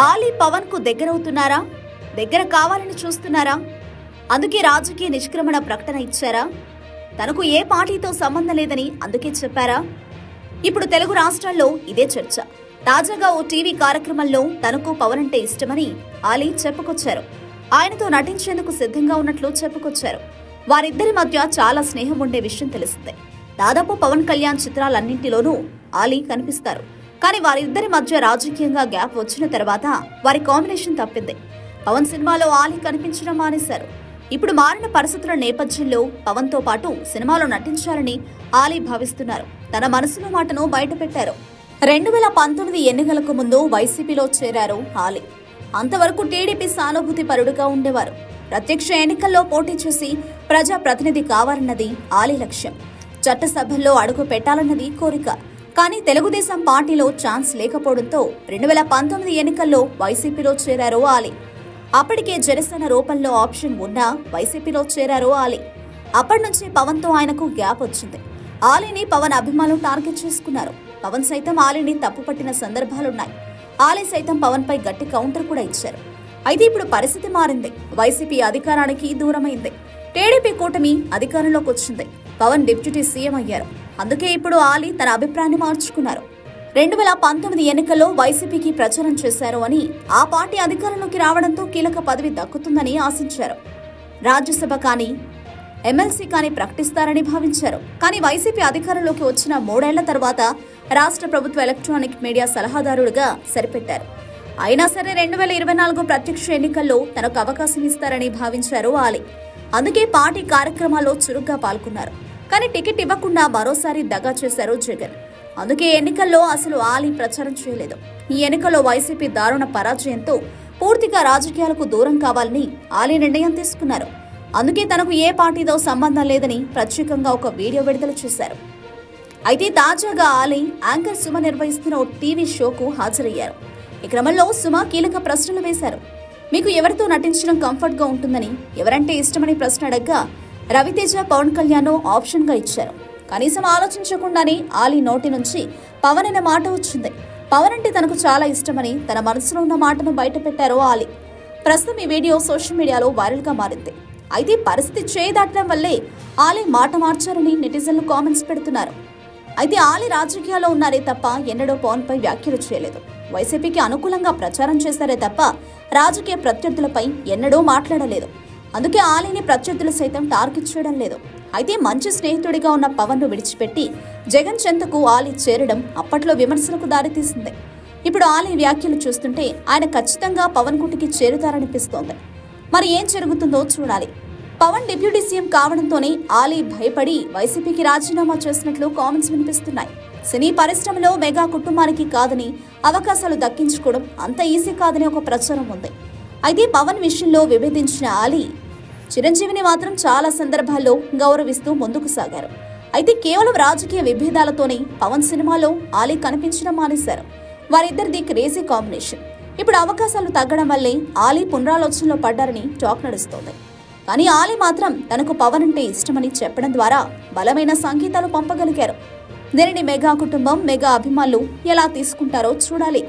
ఆలీ పవన్ కు దగ్గరవుతున్నారా? దగ్గర కావాలని చూస్తున్నారా? అందుకే రాజకీయ నిష్క్రమణ ప్రకటన ఇచ్చారా? తనకు ఏ పార్టీతో సంబంధం లేదని అందుకే చెప్పారా? ఇప్పుడు తెలుగు రాష్ట్రాల్లో ఇదే చర్చ. తాజాగా ఓ టీవీ కార్యక్రమంలో తనకు పవన్ అంటే ఇష్టమని ఆలీ చెప్పుకొచ్చారు. ఆయనతో నటించేందుకు సిద్ధంగా ఉన్నట్లు చెప్పుకొచ్చారు. వారిద్దరి మధ్య చాలా స్నేహం ఉండే విషయం తెలిసిందే. దాదాపు పవన్ కళ్యాణ్ చిత్రాలన్నింటిలోనూ ఆలీ కనిపిస్తారు. కానీ వారిద్దరి మధ్య రాజకీయంగా గ్యాప్ వచ్చిన తర్వాత వారి కాంబినేషన్ తప్పింది. పవన్ సినిమాలో ఆలీ కనిపించడం మానేశారు. ఇప్పుడు మారిన పరిస్థితుల నేపథ్యంలో పవన్ తో పాటు సినిమాలో నటించాలని ఆలీ భావిస్తున్నారు. తన మనసులో మాటను బయటపెట్టారు. 2019 ఎన్నికలకు ముందు వైసీపీలో చేరారు ఆలీ. అంతవరకు టీడీపీ సానుభూతి పరుడుగా ఉండేవారు. ప్రత్యక్ష ఎన్నికల్లో పోటీ చేసి ప్రజా ప్రతినిధి కావాలన్నది ఆలీ లక్ష్యం. చట్టసభల్లో అడుగు పెట్టాలన్నది కోరిక. కానీ తెలుగుదేశం పార్టీలో ఛాన్స్ లేకపోవడంతో 2019 ఎన్నికల్లో వైసీపీలో చేరారు ఆలీ. అప్పటికే జనసేన రూపంలో ఆప్షన్ ఉన్నా వైసీపీలో చేరారు ఆలీ. అప్పటి నుంచి పవన్ తో ఆయనకు గ్యాప్ వచ్చింది. ఆలీని పవన్ అభిమానులు టార్గెట్ చేసుకున్నారు. పవన్ సైతం ఆలీని తప్పుపట్టిన సందర్భాలున్నాయి. ఆలీ సైతం పవన్ పై గట్టి కౌంటర్ కూడా ఇచ్చారు. అయితే ఇప్పుడు పరిస్థితి మారింది. వైసీపీ అధికారానికి దూరమైంది. టీడీపీ కూటమి అధికారంలోకి వచ్చింది. పవన్ డిప్యూటీ సీఎం అయ్యారు. అందుకే ఇప్పుడు ఆలీ తన అభిప్రాయాన్ని మార్చుకున్నారు. 2019 ఎన్నికల్లో వైసీపీకి ప్రచారం చేశారు అని, ఆ పార్టీ అధికారంలోకి రావడంతో కీలక పదవి దక్కుతుందని ఆశించారు. రాజ్యసభ కానీ ఎమ్మెల్సీ కానీ ప్రకటిస్తారని భావించారు. కానీ వైసీపీ అధికారంలోకి వచ్చిన 3 ఏళ్ల తర్వాత రాష్ట్ర ప్రభుత్వ ఎలక్ట్రానిక్ మీడియా సలహాదారుడిగా సరిపెట్టారు. అయినా సరే 2024 ప్రత్యక్ష ఎన్నికల్లో తనకు అవకాశం ఇస్తారని భావించారు ఆలీ. అందుకే పార్టీ కార్యక్రమాల్లో చురుగ్గా పాల్గొన్నారు. కానీ టికెట్ ఇవ్వకుండా మరోసారి దగా చేశారు జగన్. అందుకే ఎన్నికల్లో అసలు ఆలీ ప్రచారం చేయలేదు. ఈ ఎన్నికల్లో వైసీపీ దారుణ పరాజయంతో పూర్తిగా రాజకీయాలకు దూరం కావాలని ఆలీ నిర్ణయం తీసుకున్నారు. అందుకే తనకు ఏ పార్టీతో సంబంధం లేదని ప్రత్యేకంగా ఒక వీడియో విడుదల చేశారు. అయితే తాజాగా ఆలీ యాంకర్ సుమ నిర్వహిస్తున్న ఓ టీవీ షోకు హాజరయ్యారు. ఈ క్రమంలో సుమ కీలక ప్రశ్నలు వేశారు. మీకు ఎవరితో నటించడం కంఫర్ట్ గా ఉంటుందని, ఎవరంటే ఇష్టమని ప్రశ్న అడగ్గా రవితేజ, పవన్ కళ్యాణ్ ఆప్షన్ గా ఇచ్చారు. కనీసం ఆలోచించకుండానే ఆలీ నోటి నుంచి పవన్ అనే మాట వచ్చింది. పవన్ అంటే తనకు చాలా ఇష్టమని తన మనసులో ఉన్న మాటను బయటపెట్టారు ఆలీ. ప్రస్తుతం ఈ వీడియో సోషల్ మీడియాలో వైరల్ గా మారింది. అయితే పరిస్థితి చేయదాటడం వల్లే ఆలీ మాట మార్చారని నెటిజన్లు కామెంట్స్ పెడుతున్నారు. అయితే ఆలీ రాజకీయాల్లో ఉన్నారే తప్ప ఎన్నడూ పవన్ పై వ్యాఖ్యలు చేయలేదు. వైసీపీకి అనుకూలంగా ప్రచారం చేశారే తప్ప రాజకీయ ప్రత్యర్థులపై ఎన్నడూ మాట్లాడలేదు. అందుకే ఆలీని ప్రత్యర్థులు సైతం టార్గెట్ చేయడం లేదు. అయితే మంచి స్నేహితుడిగా ఉన్న పవన్ ను విడిచిపెట్టి జగన్ చెంతకు ఆలీ చేరడం అప్పట్లో విమర్శలకు దారితీసింది. ఇప్పుడు ఆలీ వ్యాఖ్యలు చూస్తుంటే ఆయన ఖచ్చితంగా పవన్ కుటికి చేరుతారనిపిస్తోంది. మరి ఏం జరుగుతుందో చూడాలి. పవన్ డిప్యూటీ సీఎం కావడంతోనే ఆలీ భయపడి వైసీపీకి రాజీనామా చేసినట్లు కామెంట్స్ వినిపిస్తున్నాయి. సినీ పరిశ్రమలో మెగా కుటుంబానికి కాదని, అవకాశాలు దక్కించుకోవడం అంత ఈజీ కాదని ఒక ప్రచారం ఉంది. అయితే పవన్ విషయంలో విభేదించిన ఆలీ చిరంజీవిని మాత్రం చాలా సందర్భాల్లో గౌరవిస్తూ ముందుకు సాగారు. అయితే కేవలం రాజకీయ విభేదాలతోనే పవన్ సినిమాలో ఆలీ కనిపించడం మానేశారు. వారిద్దరిది క్రేజీ కాంబినేషన్. ఇప్పుడు అవకాశాలు తగ్గడం వల్లే ఆలీ పునరాలోచనలో పడ్డారని టాక్ నడుస్తోంది. కానీ ఆలీ మాత్రం తనకు పవన్ అంటే ఇష్టమని చెప్పడం ద్వారా బలమైన సంకేతాలు పంపగలిగారు. దీనిని మెగా కుటుంబం, మెగా అభిమానులు ఎలా తీసుకుంటారో చూడాలి.